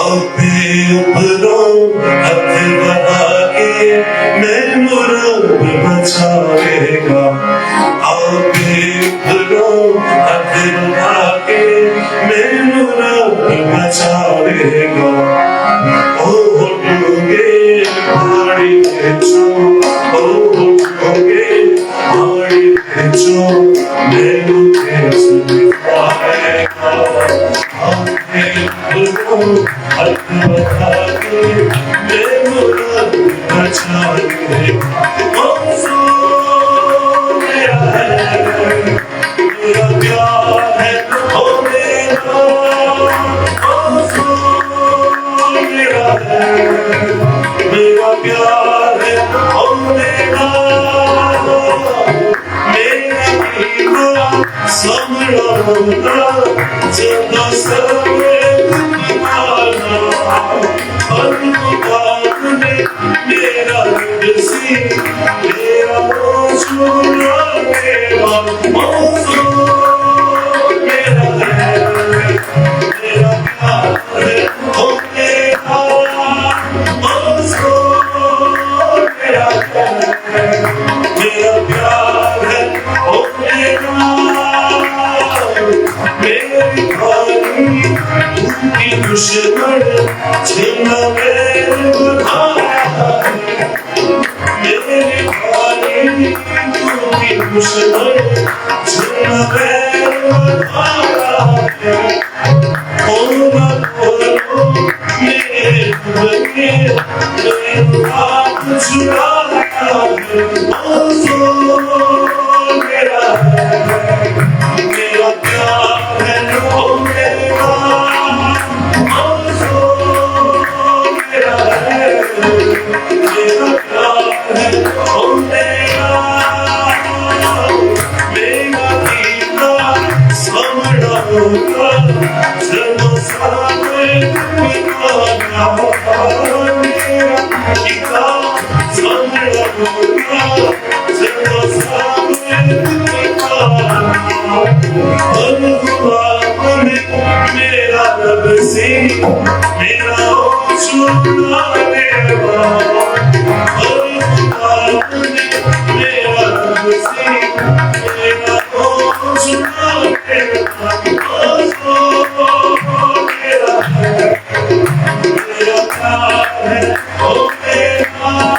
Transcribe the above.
अपनों हथ बढ़ा के मैनू रब बचावेगा अपनों हथ बढ़ा के मैनू रब बचावेगा ओ होठोगे भाड़ी भेजो ओ होठोगे भाड़ी भेजो मैनू कैसे पाएगा अपनों हथ बढ़ा के मैनू रब बचावेगा मेरा प्यार है ओ मेरा मेरा प्यार है ओ मेरा मेरा हीरा समरा जब सवे दीवाना अनमुकात ने मेरा दिल सी मेरा छुरा मेरा मौसम मेरा प्यार है ओ मेरा मौसम मेरा प्यार है ओ मेरा मेरी भाई उनकी दुश्मन जिन्ना मेरे बधाया मेरी भाई उनकी दुश्मन जिन्ना मेरे बधाया होना बोलो मेरे बगे मेरे हाथ छुड़ाया मेरा प्यार है ओ मेरा मेरा प्यार है ओ मेरा मेरा हीरा समरा होगा जब सामने दीवाना मेरा हीरा समरा होगा जब सामने मेरा रब से मेरा छुड़ा देवा मेरा रब से मेरा छुड़ा देवा मेरा प्यार है ओ मेरा